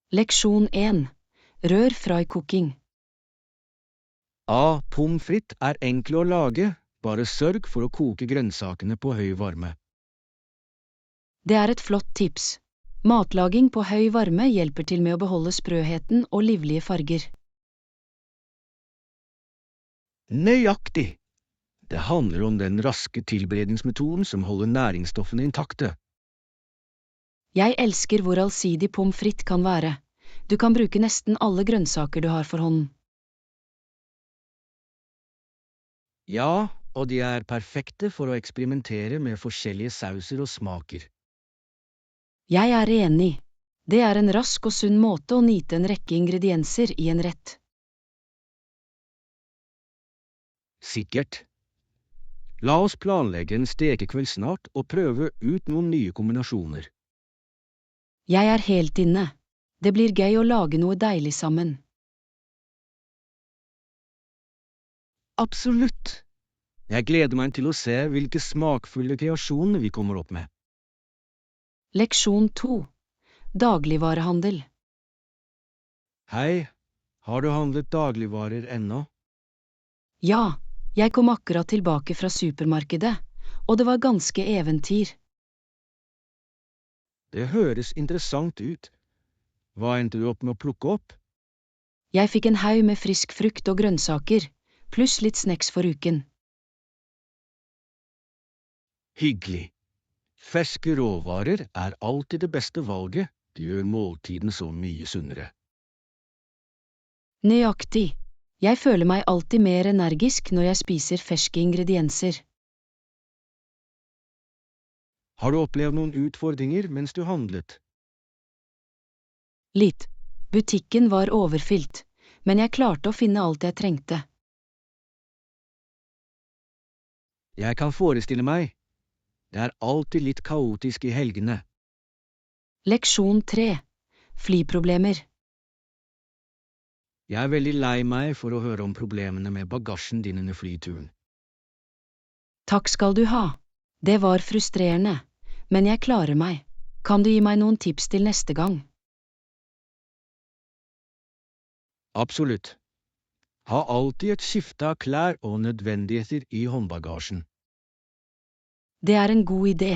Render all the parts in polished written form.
Leksjon 1. Rør fry cooking. Pommes frites er enkle å lage, bare sørg for å koke grønnsakene på høy varme. Det er et flott tips. Matlaging på høy varme hjelper til med å beholde sprøheten og livlige farger. Nøyaktig! Det handler om den raske tilberedningsmetoden som holder næringsstoffene intakte. Jeg elsker hvor allsidig pommes frites kan være. Du kan bruke nesten alle grønnsaker du har for hånden. Ja, og de er perfekte for å eksperimentere med forskjellige sauser og smaker. Jeg er enig. Det er en rask og sunn måte å nyte en rekke ingredienser i en rett. Sikkert. La oss planlegge en stekekveld snart og prøve ut noen nye kombinasjoner. Jeg er helt inne. Det blir gøy å lage noe deilig sammen. Absolutt! Jeg gleder meg til å se hvilke smakfulle kreasjoner vi kommer opp med. Leksjon 2. Dagligvarehandel. Hei, har du handlet dagligvarer ennå? Ja, jeg kom akkurat tilbake fra supermarkedet, og det var ganske eventyr. Det høres interessant ut. Hva endte du opp med å plukke opp? Jeg fikk en haug med frisk frukt og grønnsaker, pluss litt snacks for uken. Hyggelig. Ferske råvarer er alltid det beste valget, det gjør måltiden så mye sunnere. Nøyaktig. Jeg føler meg alltid mer energisk når jeg spiser ferske ingredienser. Har du opplevd noen utfordringer mens du handlet? Litt. Butikken var overfylt, men jeg klarte å finne alt jeg trengte. Jeg kan forestille meg. Det er alltid litt kaotisk i helgene. Leksjon 3. Flyproblemer. Jeg er veldig lei meg for å høre om problemene med bagasjen din under flyturen. Takk skal du ha. Det var frustrerende, men jeg klarer meg. Kan du gi meg noen tips til neste gang? Absolutt. Ha alltid et skifte av klær og nødvendigheter i håndbagasjen. Det er en god idé.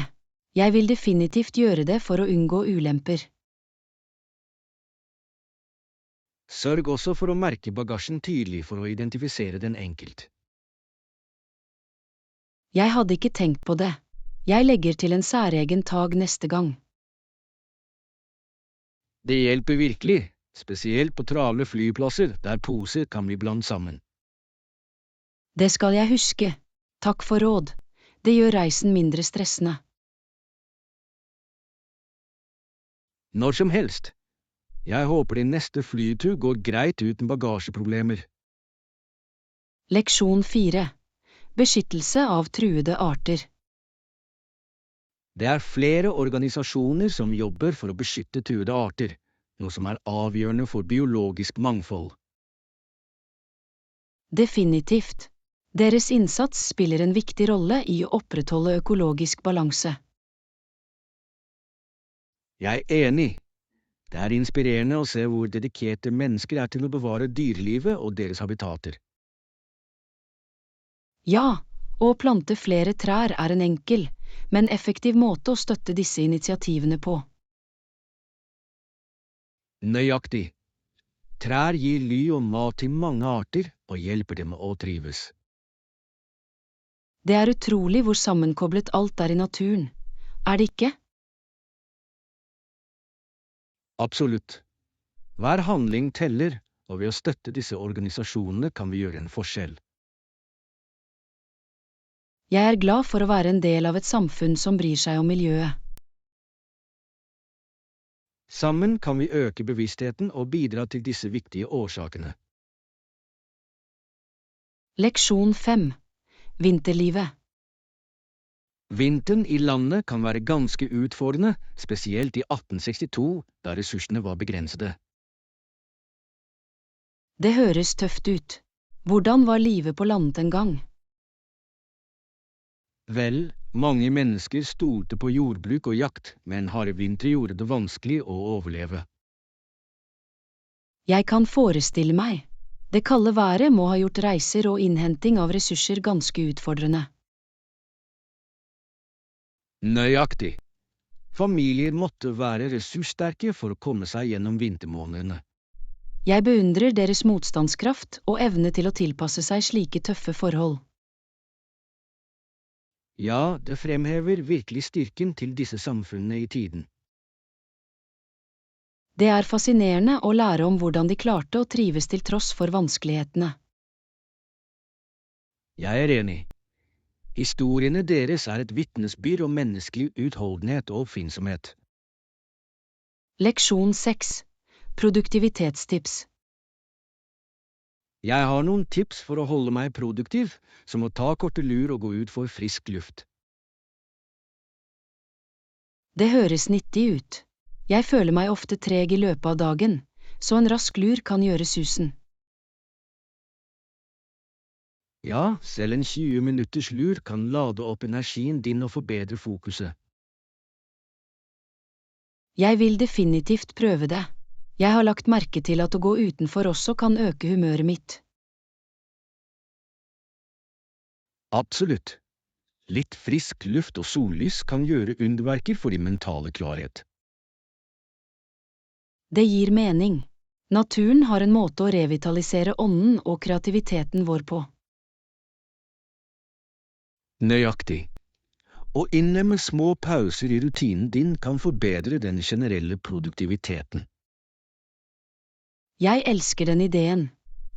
Jeg vil definitivt gjøre det for å unngå ulemper. Sørg også for å merke bagasjen tydelig for å identifisere den enkelt. Jeg hadde ikke tenkt på det. Jeg legger til en særegen tag neste gang. Det hjelper virkelig, spesielt på travle flyplasser der poser kan bli blandet sammen. Det skal jeg huske. Takk for råd. Det gjør reisen mindre stressende. Når som helst. Jeg håper din neste flytur går greit uten bagasjeproblemer. Leksjon 4. Beskyttelse av truede arter. Det er flere organisasjoner som jobber for å beskytte truede arter, noe som er avgjørende for biologisk mangfold. Definitivt. Deres innsats spiller en viktig rolle i å opprettholde økologisk balanse. Jeg er enig. Det er inspirerende å se hvor dedikerte mennesker er til å bevare dyrelivet og deres habitater. Ja, å plante flere trær er en enkel, men effektiv måte å støtte disse initiativene på. Nøyaktig. Trær gir ly og mat til mange arter og hjelper dem å trives. Det er utrolig hvor sammenkoblet alt er i naturen, er det ikke? Absolutt. Hver handling teller, og ved å støtte disse organisasjonene kan vi gjøre en forskjell. Jeg er glad for å være en del av et samfunn som bryr seg om miljøet. Sammen kan vi øke bevisstheten og bidra til disse viktige årsakene. Leksjon 5. Vinterlivet. Vinteren i landet kan være ganske utfordrende, spesielt i 1862, da ressursene var begrensede. Det høres tøft ut. Hvordan var livet på landet en gang? Vel, mange mennesker stolte på jordbruk og jakt, men harde vintre gjorde det vanskelig å overleve. Jeg kan forestille meg. Det kalde været må ha gjort reiser og innhenting av ressurser ganske utfordrende. Nøyaktig. Familier måtte være ressurssterke for å komme seg gjennom vintermånedene. Jeg beundrer deres motstandskraft og evne til å tilpasse seg slike tøffe forhold. Ja, det fremhever virkelig styrken til disse samfunnene i tiden. Det er fascinerende å lære om hvordan de klarte å trives til tross for vanskelighetene. Jeg er enig. Historiene deres er et vitnesbyrd om menneskelig utholdenhet og oppfinnsomhet. Leksjon 6. Produktivitetstips. Jeg har noen tips for å holde meg produktiv, som å ta korte lur og gå ut for frisk luft. Det høres nyttig ut. Jeg føler meg ofte treg i løpet av dagen, så en rask lur kan gjøre susen. Ja, selv en 20 minutters lur kan lade opp energien din og forbedre fokuset. Jeg vil definitivt prøve det. Jeg har lagt merke til at å gå utenfor også kan øke humøret mitt. Absolutt. Litt frisk luft og sollys kan gjøre underverker for din mentale klarhet. Det gir mening. Naturen har en måte å revitalisere ånden og kreativiteten vår på. Nøyaktig. Å innlemme små pauser i rutinen din kan forbedre den generelle produktiviteten. Jeg elsker den ideen.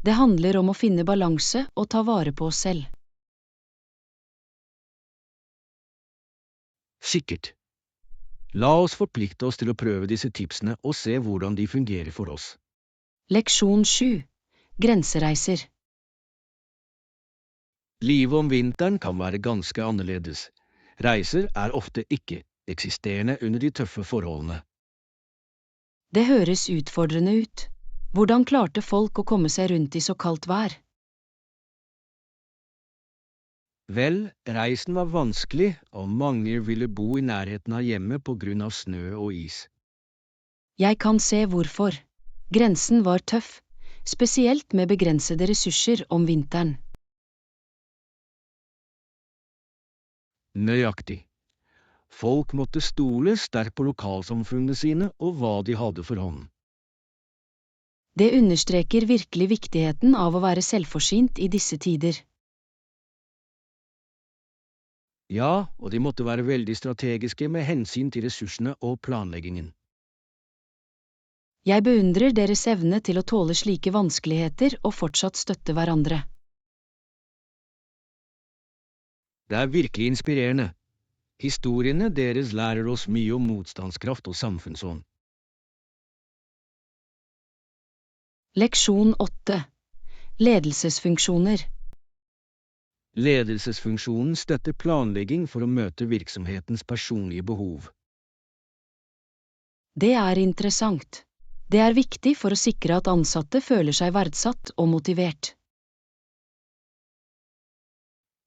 Det handler om å finne balanse og ta vare på oss selv. Sikkert. La oss forplikte oss til å prøve disse tipsene og se hvordan de fungerer for oss. Leksjon 7. Grensereiser. Livet om vinteren kan være ganske annerledes. Reiser er ofte ikke-eksisterende under de tøffe forholdene. Det høres utfordrende ut. Hvordan klarte folk å komme seg rundt i så kaldt vær? Vel, reisen var vanskelig, og mange ville bo i nærheten av hjemmet på grunn av snø og is. Jeg kan se hvorfor. Grensen var tøff, spesielt med begrensede ressurser om vinteren. Nøyaktig. Folk måtte stole sterkt på lokalsamfunnene sine og hva de hadde for hånden. Det understreker virkelig viktigheten av å være selvforsynt i disse tider. Ja, og de måtte være veldig strategiske med hensyn til ressursene og planleggingen. Jeg beundrer deres evne til å tåle slike vanskeligheter og fortsatt støtte hverandre. Det er virkelig inspirerende. Historiene deres lærer oss mye om motstandskraft og samfunnsånd. Leksjon 8. Ledelsesfunksjoner. Ledelsesfunksjonen støtter planlegging for å møte virksomhetens personlige behov. Det er interessant. Det er viktig for å sikre at ansatte føler seg verdsatt og motivert.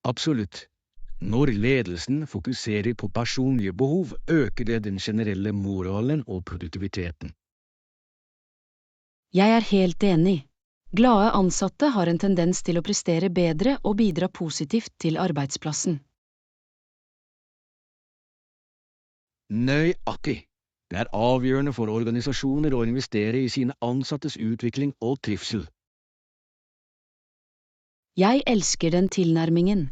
Absolutt. Når ledelsen fokuserer på personlige behov, øker det den generelle moralen og produktiviteten. Jeg er helt enig. Glade ansatte har en tendens til å prestere bedre og bidra positivt til arbeidsplassen. Nøyaktig. Det er avgjørende for organisasjoner å investere i sine ansattes utvikling og trivsel. Jeg elsker den tilnærmingen.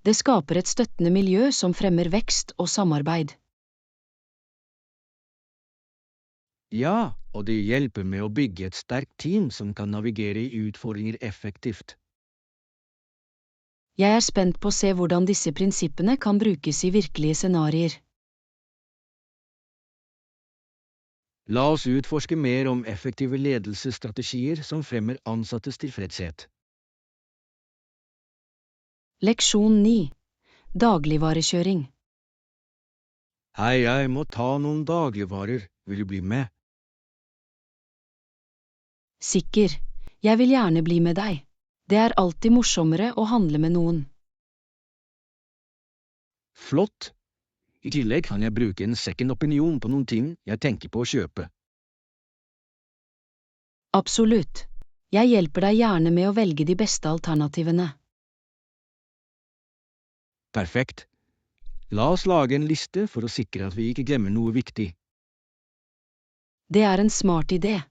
Det skaper et støttende miljø som fremmer vekst og samarbeid. Ja, og det hjelper med å bygge et sterkt team som kan navigere i utfordringer effektivt. Jeg er spent på å se hvordan disse prinsippene kan brukes i virkelige scenarier. La oss utforske mer om effektive ledelsesstrategier som fremmer ansattes tilfredshet. Leksjon 9. Dagligvarekjøring. Hei, jeg må ta noen dagligvarer. Vil du bli med? Sikker. Jeg vil gjerne bli med deg. Det er alltid morsommere å handle med noen. Flott. I tillegg kan jeg bruke en second opinion på noen ting jeg tenker på å kjøpe. Absolutt. Jeg hjelper deg gjerne med å velge de beste alternativene. Perfekt. La oss lage en liste for å sikre at vi ikke glemmer noe viktig. Det er en smart idé.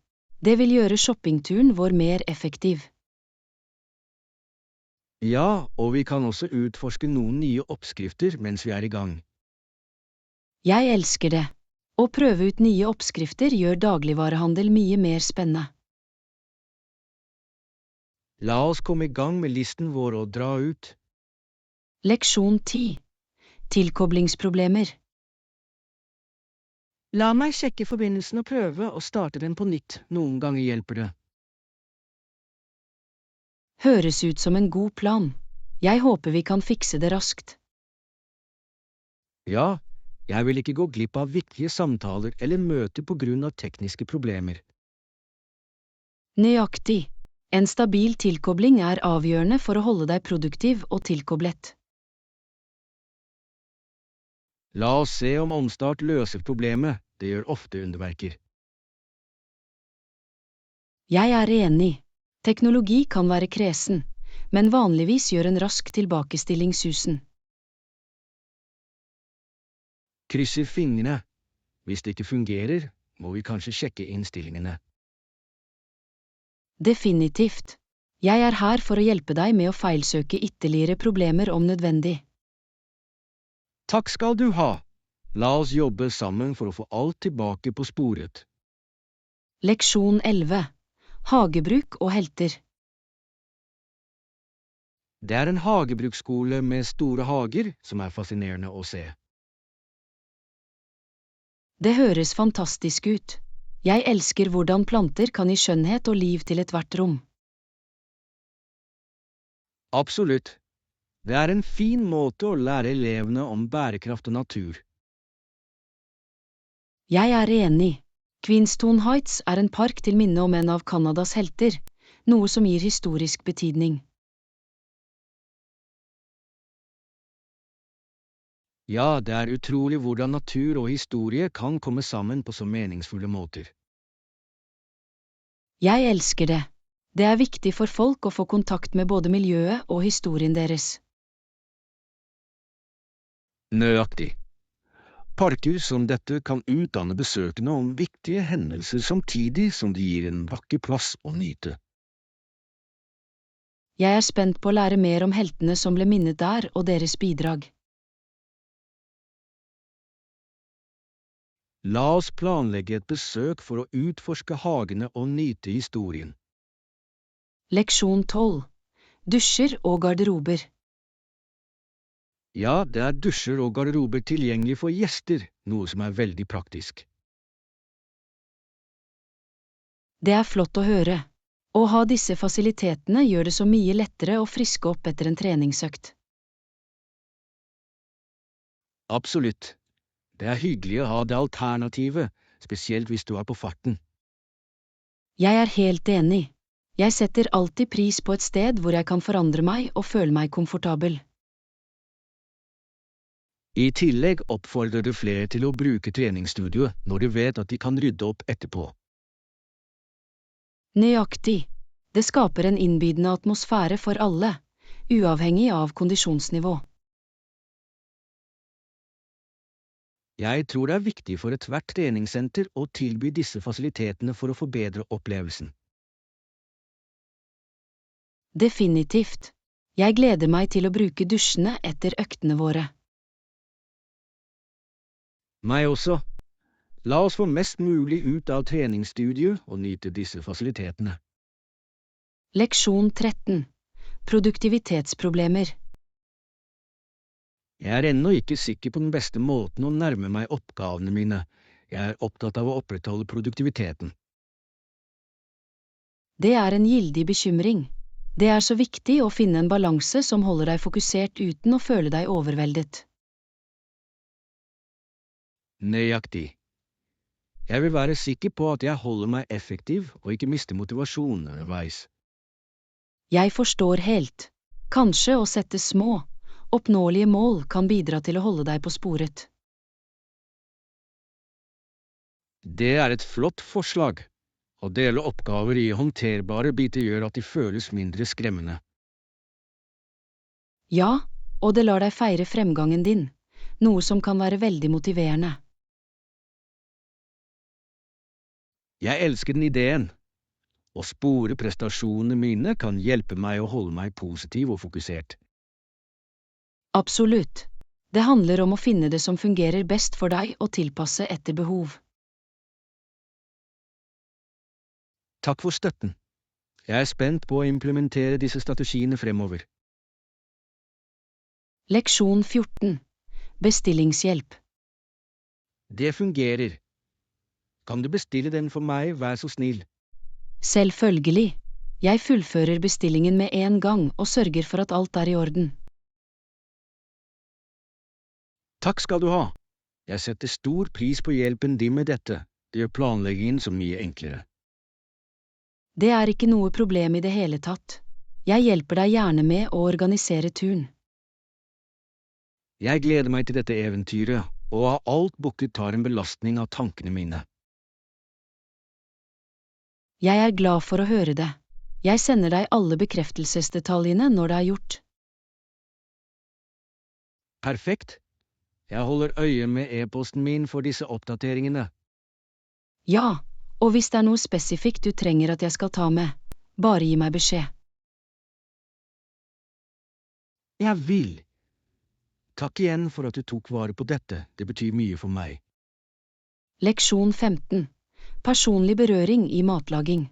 Det vil gjøre shoppingturen vår mer effektiv. Ja, og vi kan også utforske noen nye oppskrifter mens vi er i gang. Jeg elsker det. Å prøve ut nye oppskrifter gjør dagligvarehandel mye mer spennende. La oss komme i gang med listen vår og dra ut. Leksjon 10. Tilkoblingsproblemer. La meg sjekke forbindelsen og prøve å starte den på nytt. Noen ganger hjelper det. Høres ut som en god plan. Jeg håper vi kan fikse det raskt. Ja, jeg vil ikke gå glipp av viktige samtaler eller møter på grunn av tekniske problemer. Nøyaktig. En stabil tilkobling er avgjørende for å holde deg produktiv og tilkoblet. La oss se om omstart løser problemet. Det gjør ofte underverker. Jeg er enig. Teknologi kan være kresen, men vanligvis gjør en rask tilbakestilling susen. Krysser fingrene. Hvis det ikke fungerer, må vi kanskje sjekke innstillingene. Definitivt. Jeg er her for å hjelpe deg med å feilsøke ytterligere problemer om nødvendig. Takk skal du ha. La oss jobbe sammen for å få alt tilbake på sporet. Leksjon 11. Hagebruk og helter. Det er en hagebruksskole med store hager som er fascinerende å se. Det høres fantastisk ut. Jeg elsker hvordan planter kan gi skjønnhet og liv til ethvert rom. Absolutt. Det er en fin måte å lære elevene om bærekraft og natur. Jeg er enig. Queenstown Heights er en park til minne om en av Canadas helter, noe som gir historisk betydning. Ja, det er utrolig hvordan natur og historie kan komme sammen på så meningsfulle måter. Jeg elsker det. Det er viktig for folk å få kontakt med både miljøet og historien deres. Nøyaktig. Parker som dette kan utdanne besøkende om viktige hendelser samtidig som de gir en vakker plass å nyte. Jeg er spent på å lære mer om heltene som ble minnet der og deres bidrag. La oss planlegge et besøk for å utforske hagene og nyte historien. Leksjon 12. Dusjer og garderober. Ja, det er dusjer og garderober tilgjengelig for gjester, noe som er veldig praktisk. Det er flott å høre. Å ha disse fasilitetene gjør det så mye lettere å friske opp etter en treningsøkt. Absolutt. Det er hyggelig å ha det alternativet, spesielt hvis du er på farten. Jeg er helt enig. Jeg setter alltid pris på et sted hvor jeg kan forandre meg og føle meg komfortabel. I tillegg oppfordrer du flere til å bruke treningsstudioet når de vet at de kan rydde opp etterpå. Nøyaktig. Det skaper en innbydende atmosfære for alle, uavhengig av kondisjonsnivå. Jeg tror det er viktig for ethvert treningssenter å tilby disse fasilitetene for å forbedre opplevelsen. Definitivt. Jeg gleder meg til å bruke dusjene etter øktene våre. Meg også. La oss få mest mulig ut av treningsstudiet og nyte disse fasilitetene. Leksjon 13. Produktivitetsproblemer. Jeg er ennå ikke sikker på den beste måten å nærme meg oppgavene mine. Jeg er opptatt av å opprettholde produktiviteten. Det er en gildig bekymring. Det er så viktig å finne en balanse som holder deg fokusert uten å føle deg overveldet. Nøyaktig. Jeg vil være sikker på at jeg holder meg effektiv og ikke mister motivasjonen underveis. Jeg forstår helt. Kanskje å sette små, oppnåelige mål kan bidra til å holde deg på sporet. Det er et flott forslag. Å dele oppgaver i håndterbare biter gjør at de føles mindre skremmende. Ja, og det lar deg feire fremgangen din, noe som kan være veldig motiverende. Jeg elsker den ideen. Å spore prestasjonene mine kan hjelpe meg å holde meg positiv og fokusert. Absolutt. Det handler om å finne det som fungerer best for deg og tilpasse etter behov. Takk for støtten. Jeg er spent på å implementere disse strategiene fremover. Leksjon 14. Bestillingshjelp. Det fungerer. Kan du bestille den for meg, vær så snill? Selvfølgelig. Jeg fullfører bestillingen med en gang og sørger for at alt er i orden. Takk skal du ha. Jeg setter stor pris på hjelpen din med dette. Det gjør planleggingen så mye enklere. Det er ikke noe problem i det hele tatt. Jeg hjelper deg gjerne med å organisere turen. Jeg gleder meg til dette eventyret, og å ha alt booket tar en belastning av tankene mine. Jeg er glad for å høre det. Jeg sender deg alle bekreftelsesdetaljene når det er gjort. Perfekt. Jeg holder øye med e-posten min for disse oppdateringene. Ja, og hvis det er noe spesifikt du trenger at jeg skal ta med, bare gi meg beskjed. Jeg vil. Takk igjen for at du tok vare på dette, det betyr mye for meg. Leksjon 15. Personlig berøring i matlaging.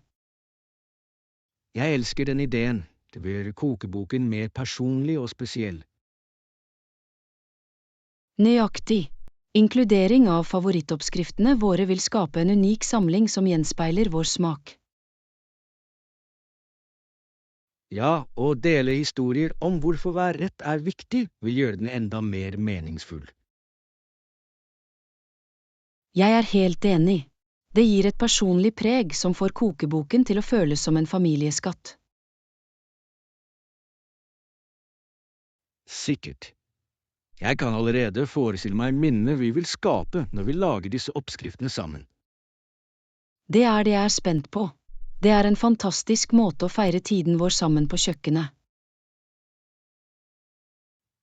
Jeg elsker den ideen. Det vil gjøre kokeboken mer personlig og spesiell. Nøyaktig. Inkludering av favorittoppskriftene våre vil skape en unik samling som gjenspeiler vår smak. Ja, å dele historier om hvorfor hver rett er viktig, vil gjøre den enda mer meningsfull. Jeg er helt enig. Det gir et personlig preg som får kokeboken til å føles som en familieskatt. Sikkert. Jeg kan allerede forestille meg minnene vi vil skape når vi lager disse oppskriftene sammen. Det er det jeg er spent på. Det er en fantastisk måte å feire tiden vår sammen på kjøkkenet.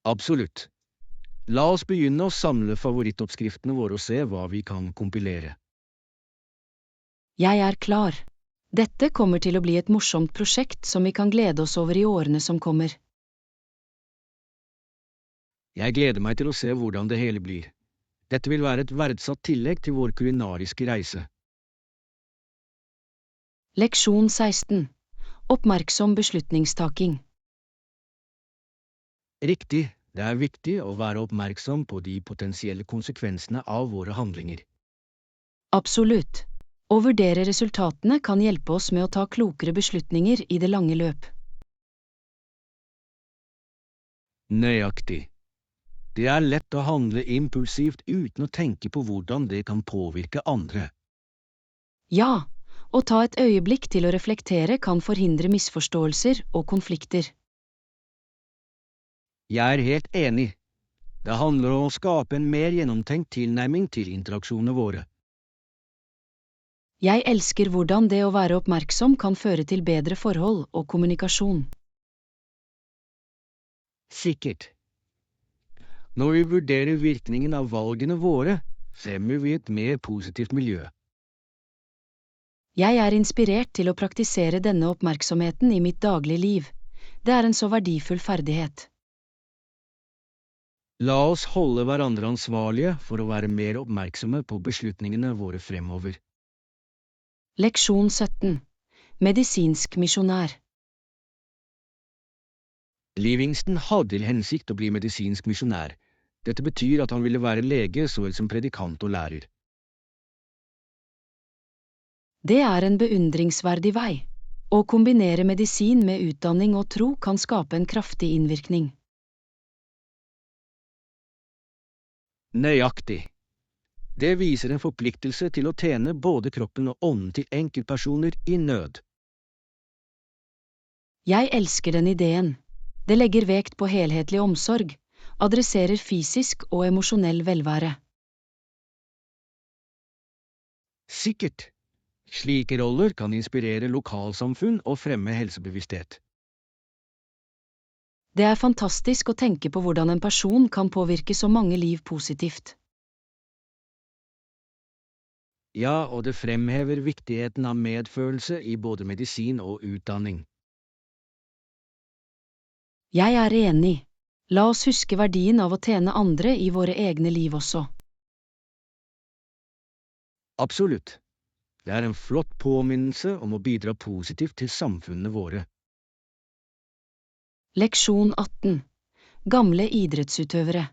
Absolutt. La oss begynne å samle favorittoppskriftene våre og se hva vi kan kompilere. Jeg er klar. Dette kommer til å bli et morsomt prosjekt som vi kan glede oss over i årene som kommer. Jeg gleder meg til å se hvordan det hele blir. Dette vil være et verdsatt tillegg til vår kulinariske reise. Leksjon 16. Oppmerksom beslutningstaking. Riktig, det er viktig å være oppmerksom på de potensielle konsekvensene av våre handlinger. Absolutt. Å vurdere resultatene kan hjelpe oss med å ta klokere beslutninger i det lange løp. Nøyaktig. Det er lett å handle impulsivt uten å tenke på hvordan det kan påvirke andre. Ja, å ta et øyeblikk til å reflektere kan forhindre misforståelser og konflikter. Jeg er helt enig. Det handler om å skape en mer gjennomtenkt tilnærming til interaksjonene våre. Jeg elsker hvordan det å være oppmerksom kan føre til bedre forhold og kommunikasjon. Sikkert. Når vi vurderer virkningen av valgene våre, fremmer vi et mer positivt miljø. Jeg er inspirert til å praktisere denne oppmerksomheten i mitt daglige liv. Det er en så verdifull ferdighet. La oss holde hverandre ansvarlige for å være mer oppmerksomme på beslutningene våre fremover. Leksjon 17. Medisinsk misjonær. Livingston hadde til hensikt å bli medisinsk misjonær. Dette betyr at han ville være lege så vel som predikant og lærer. Det er en beundringsverdig vei. Å kombinere medisin med utdanning og tro kan skape en kraftig innvirkning. Nøyaktig. Det viser en forpliktelse til å tjene både kroppen og ånden til enkeltpersoner i nød. Jeg elsker den ideen. Det legger vekt på helhetlig omsorg, adresserer fysisk og emosjonell velvære. Sikkert. Slike roller kan inspirere lokalsamfunn og fremme helsebevissthet. Det er fantastisk å tenke på hvordan en person kan påvirke så mange liv positivt. Ja, og det fremhever viktigheten av medfølelse i både medisin og utdanning. Jeg er enig. La oss huske verdien av å tjene andre i våre egne liv også. Absolutt. Det er en flott påminnelse om å bidra positivt til samfunnene våre. Leksjon 18. Gamle idrettsutøvere.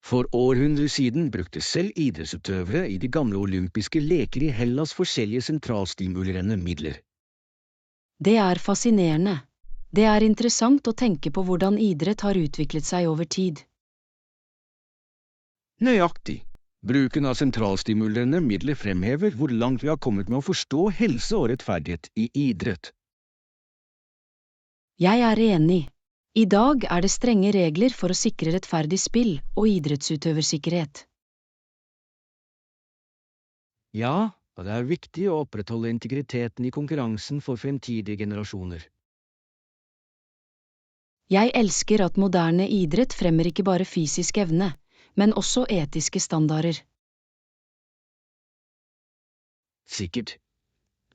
For århundrer siden brukte selv idrettsutøvere i de gamle olympiske leker i Hellas forskjellige sentralstimulerende midler. Det er fascinerende. Det er interessant å tenke på hvordan idrett har utviklet seg over tid. Nøyaktig. Bruken av sentralstimulerende midler fremhever hvor langt vi har kommet med å forstå helse og rettferdighet i idrett. Jeg er enig. I dag er det strenge regler for å sikre rettferdig spill og idrettsutøversikkerhet. Ja, og det er viktig å opprettholde integriteten i konkurransen for fremtidige generasjoner. Jeg elsker at moderne idrett fremmer ikke bare fysisk evne, men også etiske standarder. Sikkert.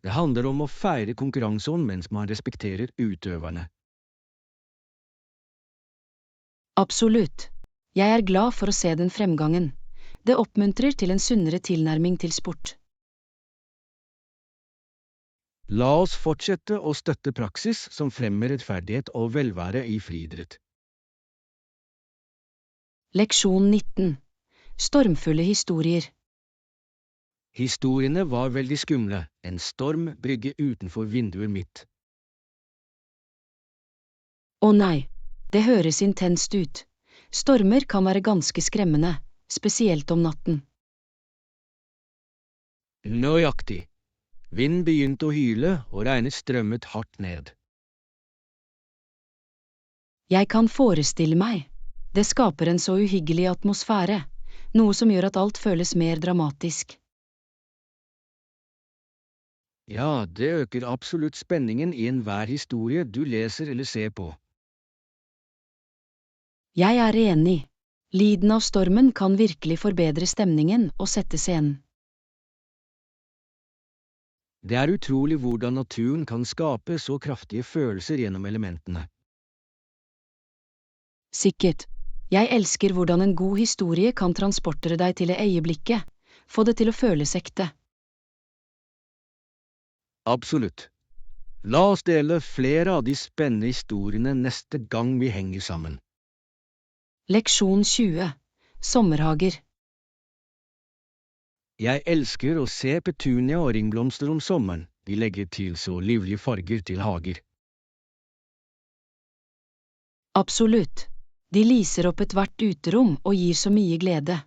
Det handler om å feire konkurranseånd mens man respekterer utøverne. Absolutt. Jeg er glad for å se den fremgangen. Det oppmuntrer til en sunnere tilnærming til sport. La oss fortsette å støtte praksis som fremmer rettferdighet og velvære i friidrett. Leksjon 19. Stormfulle historier. Historiene var veldig skumle, en storm brygge utenfor vinduet mitt. Å nei, det høres intenst ut. Stormer kan være ganske skremmende, spesielt om natten. Nøyaktig. Vinden begynte å hyle, og regnet strømmet hardt ned. Jeg kan forestille meg. Det skaper en så uhyggelig atmosfære, noe som gjør at alt føles mer dramatisk. Ja, det øker absolutt spenningen i enhver historie du leser eller ser på. Jeg er enig. Lyden av stormen kan virkelig forbedre stemningen og sette scenen. Det er utrolig hvordan naturen kan skape så kraftige følelser gjennom elementene. Sikkert. Jeg elsker hvordan en god historie kan transportere deg til det øyeblikket, få det til å føles ekte. Absolutt. La oss dele flere av de spennende historiene neste gang vi henger sammen. Leksjon 20. Sommerhager. Jeg elsker å se petunia og ringblomster om sommeren. De legger til så livlige farger til hager. Absolutt. De lyser opp ethvert uterom og gir så mye glede.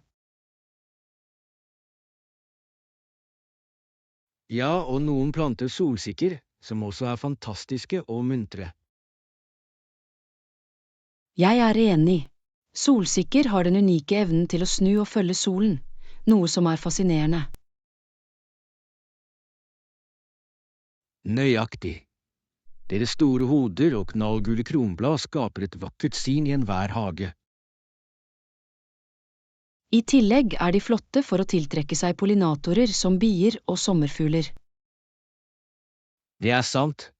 Ja, og noen planter solsikker, som også er fantastiske og muntre. Jeg er enig. Solsikker har den unike evnen til å snu og følge solen, noe som er fascinerende. Nøyaktig. Deres store hoder og knallgule kronblad skaper et vakkert syn i enhver hage. I tillegg er de flotte for å tiltrekke seg pollinatorer som bier og sommerfugler. Det er sant.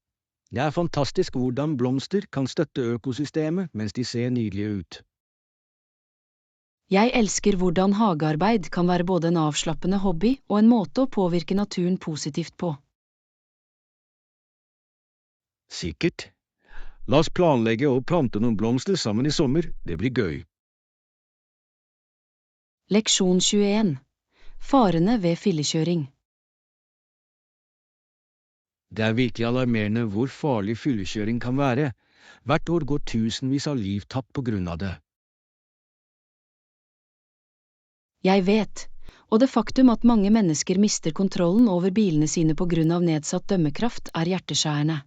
Det er fantastisk hvordan blomster kan støtte økosystemet mens de ser nydelige ut. Jeg elsker hvordan hagearbeid kan være både en avslappende hobby og en måte å påvirke naturen positivt på. Sikkert. La oss planlegge å plante noen blomster sammen i sommer, det blir gøy. Leksjon 21. Farene ved fyllekjøring. Det er virkelig alarmerende hvor farlig fyllekjøring kan være. Hvert år går tusenvis av liv tapt på grunn av det. Jeg vet, og det faktum at mange mennesker mister kontrollen over bilene sine på grunn av nedsatt dømmekraft er hjerteskjærende.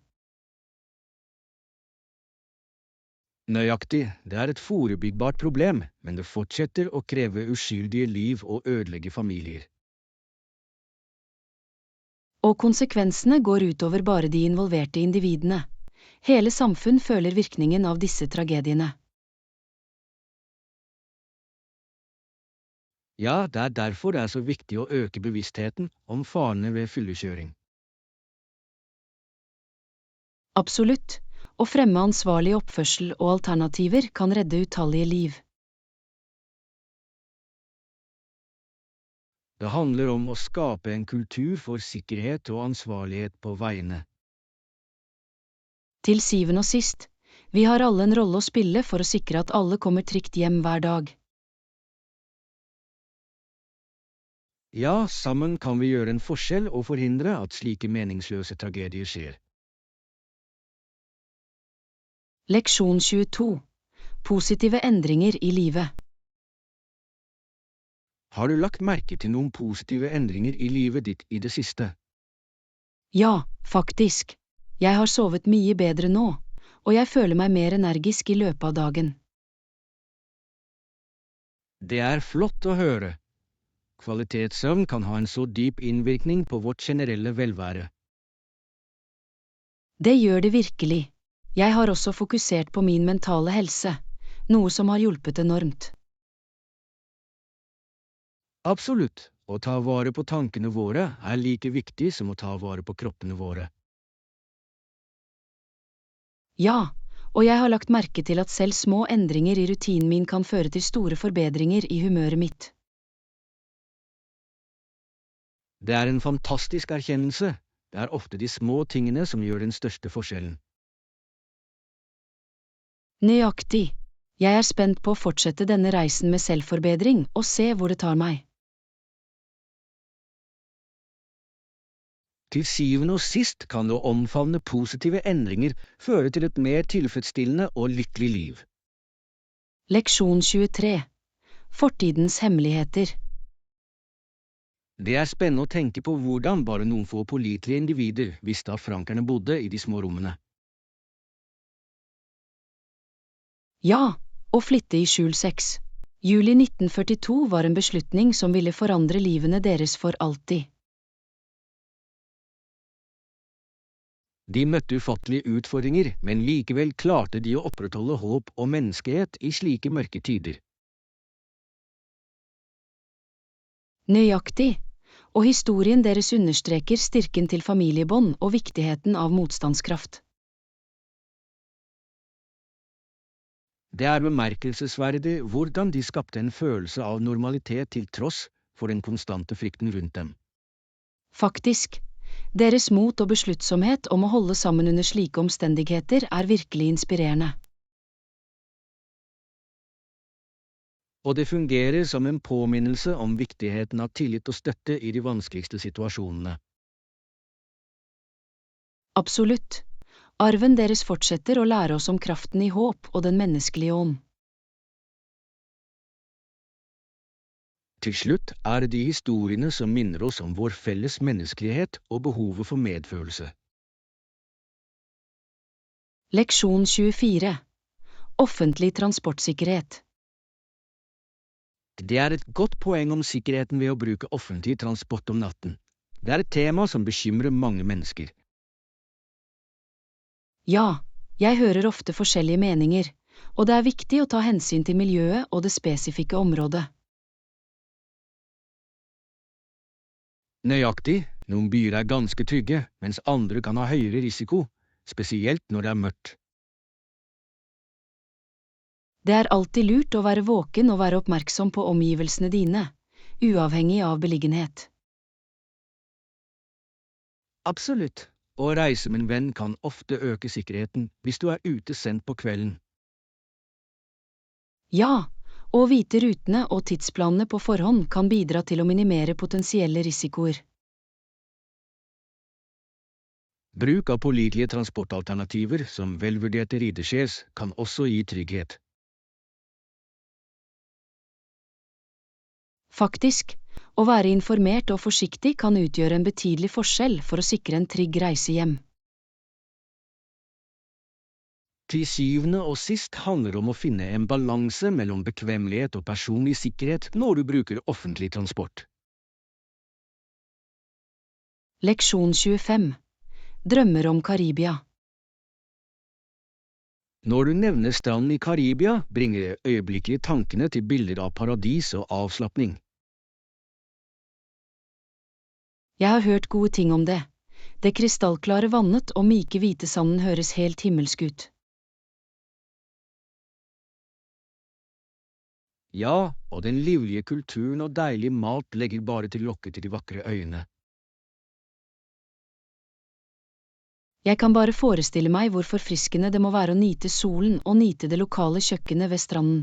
Nøyaktig, det er et forebyggbart problem, men det fortsetter å kreve uskyldige liv og ødelegge familier. Og konsekvensene går utover bare de involverte individene. Hele samfunn føler virkningen av disse tragediene. Ja, det er derfor det er så viktig å øke bevisstheten om farene ved fyllekjøring. Absolutt. Å fremme ansvarlig oppførsel og alternativer kan redde utallige liv. Det handler om å skape en kultur for sikkerhet og ansvarlighet på veiene. Til syvende og sist, vi har alle en rolle å spille for å sikre at alle kommer trygt hjem hver dag. Ja, sammen kan vi gjøre en forskjell og forhindre at slike meningsløse tragedier skjer. Leksjon 22. Positive endringer i livet. Har du lagt merke til noen positive endringer i livet ditt i det siste? Ja, faktisk. Jeg har sovet mye bedre nå, og jeg føler meg mer energisk i løpet av dagen. Det er flott å høre. Kvalitetssøvn kan ha en så dyp innvirkning på vårt generelle velvære. Det gjør det virkelig. Jeg har også fokusert på min mentale helse, noe som har hjulpet enormt. Absolutt, å ta vare på tankene våre er like viktig som å ta vare på kroppene våre. Ja, og jeg har lagt merke til at selv små endringer i rutinen min kan føre til store forbedringer i humøret mitt. Det er en fantastisk erkjennelse. Det er ofte de små tingene som gjør den største forskjellen. Nøyaktig. Jeg er spent på å fortsette denne reisen med selvforbedring og se hvor det tar meg. Til syvende og sist kan å omfavne positive endringer føre til et mer tilfredsstillende og lykkelig liv. Leksjon 23. Fortidens hemmeligheter. Det er spennende å tenke på hvordan bare noen få pålitelige individer visste at frankerne bodde i de små rommene. Ja, å flytte i skjul 6. Juli 1942 var en beslutning som ville forandre livene deres for alltid. De møtte ufattelige utfordringer, men likevel klarte de å opprettholde håp og menneskehet i slike mørke tider. Nøyaktig, og historien deres understreker styrken til familiebånd og viktigheten av motstandskraft. Det er bemerkelsesverdig hvordan de skapte en følelse av normalitet til tross for den konstante frykten rundt dem. Faktisk, deres mot og besluttsomhet om å holde sammen under slike omstendigheter er virkelig inspirerende. Og det fungerer som en påminnelse om viktigheten av tillit og støtte i de vanskeligste situasjonene. Absolutt. Arven deres fortsetter å lære oss om kraften i håp og den menneskelige ånd. Til slutt er det de historiene som minner oss om vår felles menneskelighet og behovet for medfølelse. Leksjon 24. Offentlig transportsikkerhet. Det er et godt poeng om sikkerheten ved å bruke offentlig transport om natten. Det er et tema som bekymrer mange mennesker. Ja, jeg hører ofte forskjellige meninger, og det er viktig å ta hensyn til miljøet og det spesifikke området. Nøyaktig, noen byer er ganske trygge, mens andre kan ha høyere risiko, spesielt når det er mørkt. Det er alltid lurt å være våken og være oppmerksom på omgivelsene dine, uavhengig av beliggenhet. Absolutt. Å reise med en venn kan ofte øke sikkerheten hvis du er ute sent på kvelden. Ja, å vite rutene og tidsplanene på forhånd kan bidra til å minimere potensielle risikoer. Bruk av pålitelige transportalternativer som velvurderte rideshares kan også gi trygghet. Faktisk, å være informert og forsiktig kan utgjøre en betydelig forskjell for å sikre en trygg reise hjem. Til syvende og sist handler det om å finne en balanse mellom bekvemmelighet og personlig sikkerhet når du bruker offentlig transport. Leksjon 25. Drømmer om Karibia. Når du nevner stranden i Karibia, bringer det øyeblikkelig tankene til bilder av paradis og avslapping. Jeg har hørt gode ting om det. Det krystallklare vannet og myke hvite sanden høres helt himmelsk ut. Ja, og den livlige kulturen og deilig mat legger bare til lokket til de vakre øyene. Jeg kan bare forestille meg hvor forfriskende det må være å nyte solen og nyte det lokale kjøkkenet ved stranden.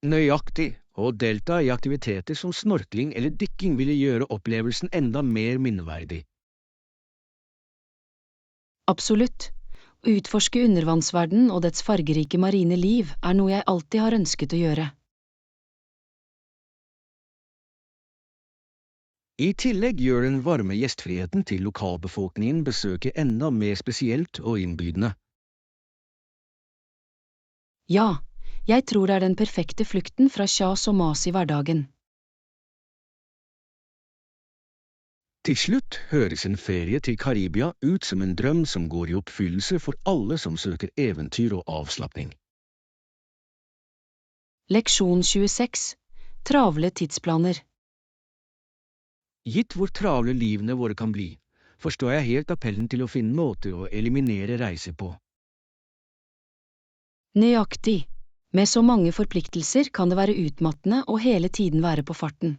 Nøyaktig, og delta i aktiviteter som snorkling eller dykking ville gjøre opplevelsen enda mer minneverdig. Absolutt. Å utforske undervannsverden og dets fargerike marine liv er noe jeg alltid har ønsket å gjøre. I tillegg gjør den varme gjestfriheten til lokalbefolkningen besøket enda mer spesielt og innbydende. Ja, jeg tror det er den perfekte flukten fra kjas og mas i hverdagen. Til slutt høres en ferie til Karibia ut som en drøm som går i oppfyllelse for alle som søker eventyr og avslapping. Leksjon 26. Travle tidsplaner. Gitt hvor travle livene våre kan bli, forstår jeg helt appellen til å finne måter å eliminere reiser på. Nøyaktig. Med så mange forpliktelser kan det være utmattende å hele tiden være på farten.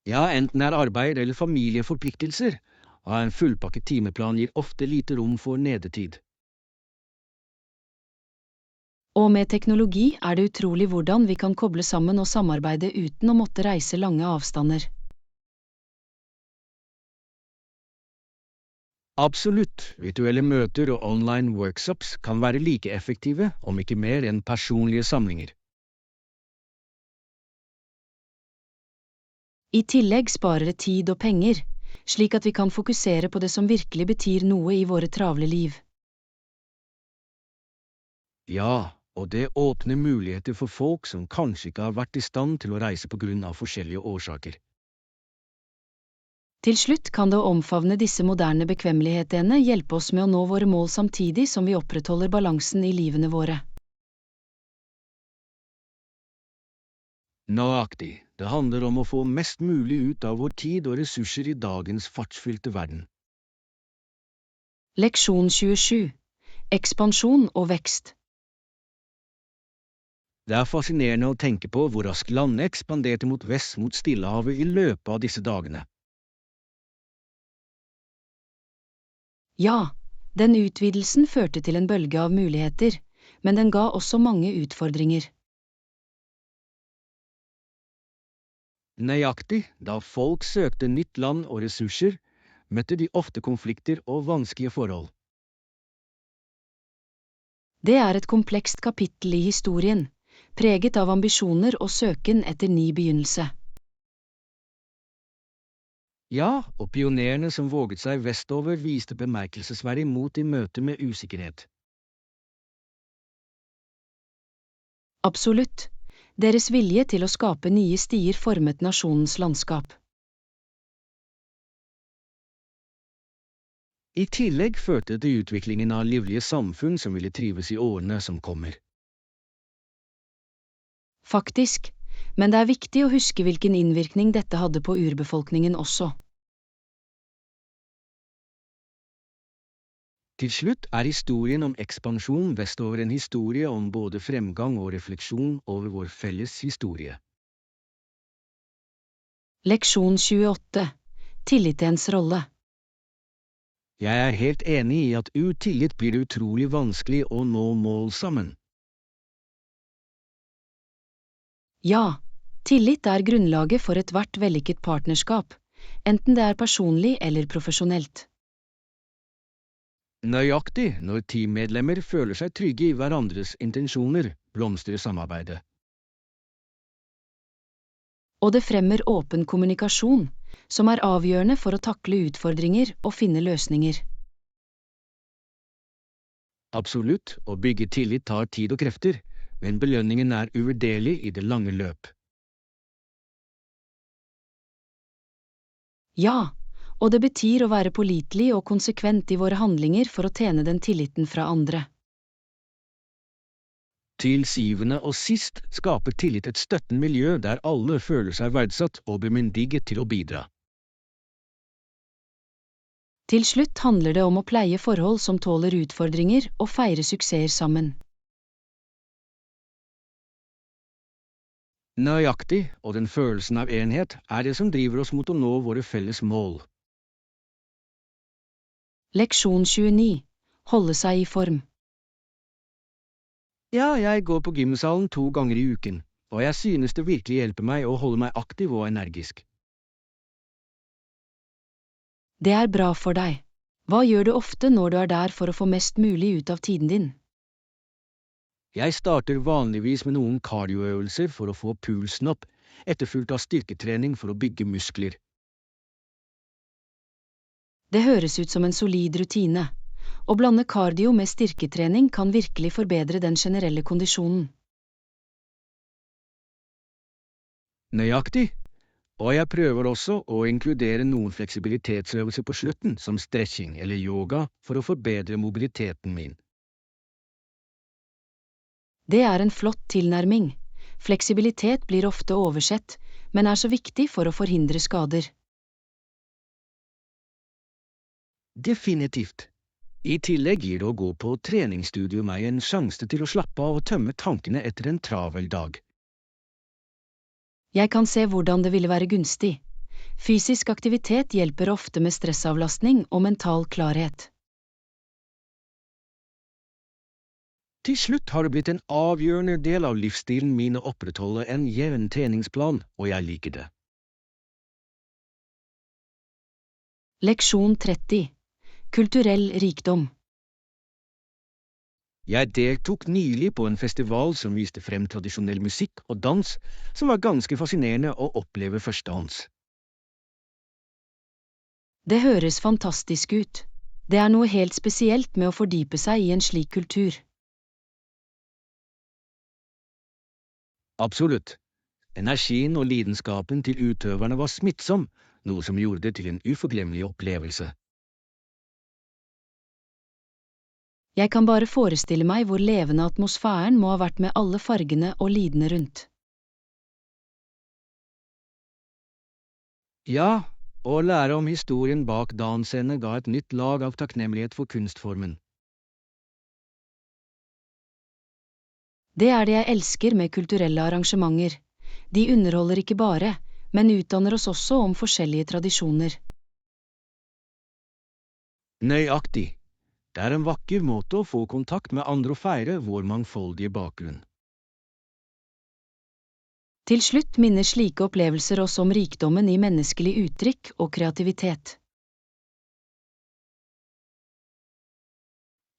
Ja, enten er arbeid eller familieforpliktelser, og en fullpakket timeplan gir ofte lite rom for nedetid. Og med teknologi er det utrolig hvordan vi kan koble sammen og samarbeide uten å måtte reise lange avstander. Absolutt, virtuelle møter og online workshops kan være like effektive, om ikke mer enn personlige samlinger. I tillegg sparer det tid og penger, slik at vi kan fokusere på det som virkelig betyr noe i våre travle liv. Ja, og det åpner muligheter for folk som kanskje ikke har vært i stand til å reise på grunn av forskjellige årsaker. Til slutt kan det å omfavne disse moderne bekvemmelighetene hjelpe oss med å nå våre mål samtidig som vi opprettholder balansen i livene våre. Nøyaktig, det handler om å få mest mulig ut av vår tid og ressurser i dagens fartsfylte verden. Leksjon 27. Ekspansjon og vekst. Det er fascinerende å tenke på hvor raskt landet ekspanderte mot vest mot Stillehavet i løpet av disse dagene. Ja, den utvidelsen førte til en bølge av muligheter, men den ga også mange utfordringer. Nøyaktig, da folk søkte nytt land og ressurser, møtte de ofte konflikter og vanskelige forhold. Det er et komplekst kapittel i historien, preget av ambisjoner og søken etter ny begynnelse. Ja, og pionerene som våget seg vestover viste bemerkelsesverdig mot i møte med usikkerhet. Absolutt. Deres vilje til å skape nye stier formet nasjonens landskap. I tillegg førte det utviklingen av livlige samfunn som ville trives i årene som kommer. Faktisk, men det er viktig å huske hvilken innvirkning dette hadde på urbefolkningen også. Til slutt er historien om ekspansjon vestover en historie om både fremgang og refleksjon over vår felles historie. Leksjon 28. Tillitens rolle. Jeg er helt enig i at uten tillit blir det utrolig vanskelig å nå mål sammen. Ja, tillit er grunnlaget for ethvert vellykket partnerskap, enten det er personlig eller profesjonelt. Nøyaktig, når teammedlemmer føler seg trygge i hverandres intensjoner, blomstrer samarbeidet. Og det fremmer åpen kommunikasjon, som er avgjørende for å takle utfordringer og finne løsninger. Absolutt, å bygge tillit tar tid og krefter, men belønningen er uvurderlig i det lange løp. Ja, og det betyr å være pålitelig og konsekvent i våre handlinger for å tjene den tilliten fra andre. Til syvende og sist skaper tillit et støttende miljø der alle føler seg verdsatt og bemyndiget til å bidra. Til slutt handler det om å pleie forhold som tåler utfordringer og feire suksesser sammen. Nøyaktig, og den følelsen av enhet er det som driver oss mot å nå våre felles mål. Leksjon 29. Holde seg i form. Ja, jeg går på gymsalen 2 ganger i uken, og jeg synes det virkelig hjelper meg å holde meg aktiv og energisk. Det er bra for deg. Hva gjør du ofte når du er der for å få mest mulig ut av tiden din? Jeg starter vanligvis med noen kardioøvelser for å få pulsen opp, etterfulgt av styrketrening for å bygge muskler. Det høres ut som en solid rutine. Å blande kardio med styrketrening kan virkelig forbedre den generelle kondisjonen. Nøyaktig, og jeg prøver også å inkludere noen fleksibilitetsøvelser på slutten, som stretching eller yoga, for å forbedre mobiliteten min. Det er en flott tilnærming. Fleksibilitet blir ofte oversett, men er så viktig for å forhindre skader. Definitivt. I tillegg gir det å gå på treningsstudio meg en sjanse til å slappe av og tømme tankene etter en travel dag. Jeg kan se hvordan det ville være gunstig. Fysisk aktivitet hjelper ofte med stressavlastning og mental klarhet. Til slutt har det blitt en avgjørende del av livsstilen min å opprettholde en jevn treningsplan, og jeg liker det. Leksjon 30. Kulturell rikdom. Jeg deltok nylig på en festival som viste frem tradisjonell musikk og dans, som var ganske fascinerende å oppleve førstehånds. Det høres fantastisk ut. Det er noe helt spesielt med å fordype seg i en slik kultur. Absolutt. Energien og lidenskapen til utøverne var smittsom, noe som gjorde det til en uforglemmelig opplevelse. Jeg kan bare forestille meg hvor levende atmosfæren må ha vært med alle fargene og lydene rundt. Ja, å lære om historien bak dansene ga et nytt lag av takknemlighet for kunstformen. Det er det jeg elsker med kulturelle arrangementer. De underholder ikke bare, men utdanner oss også om forskjellige tradisjoner. Nøyaktig. Det er en vakker måte å få kontakt med andre og feire vår mangfoldige bakgrunn. Til slutt minner slike opplevelser oss om rikdommen i menneskelig uttrykk og kreativitet.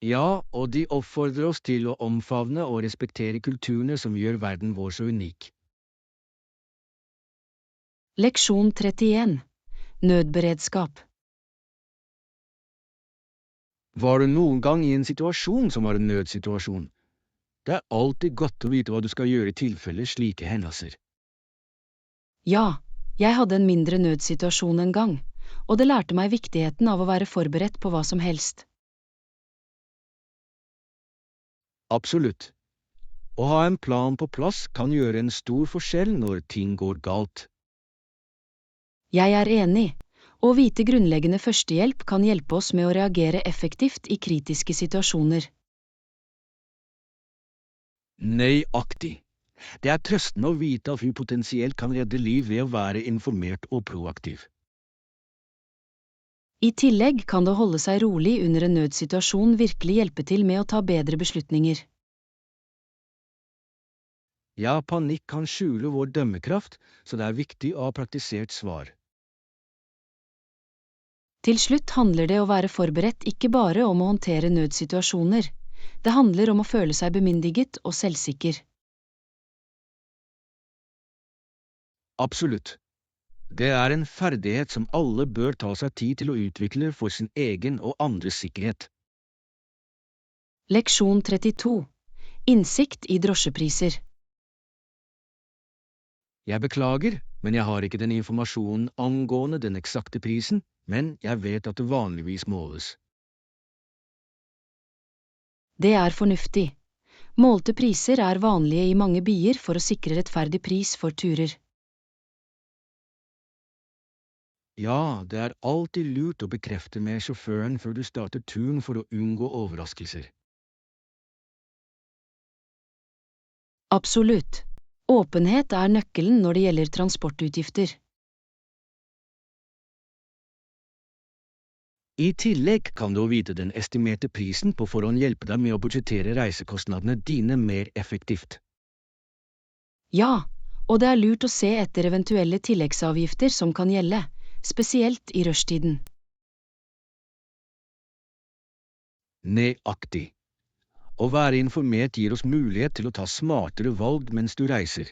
Ja, og de oppfordrer oss til å omfavne og respektere kulturene som gjør verden vår så unik. Leksjon 31. Nødberedskap. Var du noen gang i en situasjon som var en nødsituasjon? Det er alltid godt å vite hva du skal gjøre i tilfelle slike hendelser. Ja, jeg hadde en mindre nødsituasjon en gang, og det lærte meg viktigheten av å være forberedt på hva som helst. Absolutt. Å ha en plan på plass kan gjøre en stor forskjell når ting går galt. Jeg er enig. Å vite grunnleggende førstehjelp kan hjelpe oss med å reagere effektivt i kritiske situasjoner. Nøyaktig. Det er trøstende å vite at vi potensielt kan redde liv ved å være informert og proaktiv. I tillegg kan det å holde seg rolig under en nødsituasjon virkelig hjelpe til med å ta bedre beslutninger. Ja, panikk kan skjule vår dømmekraft, så det er viktig å ha praktisert svar. Til slutt handler det å være forberedt ikke bare om å håndtere nødsituasjoner. Det handler om å føle seg bemyndiget og selvsikker. Absolutt. Det er en ferdighet som alle bør ta seg tid til å utvikle for sin egen og andres sikkerhet. Leksjon 32. Innsikt i drosjepriser. Jeg beklager, men jeg har ikke den informasjonen angående den eksakte prisen, men jeg vet at det vanligvis måles. Det er fornuftig. Målte priser er vanlige i mange byer for å sikre rettferdig pris for turer. Ja, det er alltid lurt å bekrefte med sjåføren før du starter turen for å unngå overraskelser. Absolutt. Åpenhet er nøkkelen når det gjelder transportutgifter. I tillegg kan du vite den estimerte prisen på forhånd hjelpe deg med å budsjettere reisekostnadene dine mer effektivt. Ja, og det er lurt å se etter eventuelle tilleggsavgifter som kan gjelde, spesielt i rushtiden. Nøyaktig. Å være informert gir oss mulighet til å ta smartere valg mens du reiser.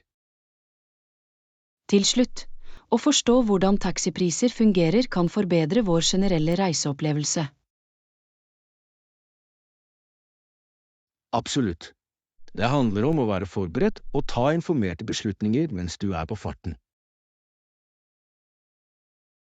Til slutt, å forstå hvordan taxipriser fungerer kan forbedre vår generelle reiseopplevelse. Absolutt. Det handler om å være forberedt og ta informerte beslutninger mens du er på farten.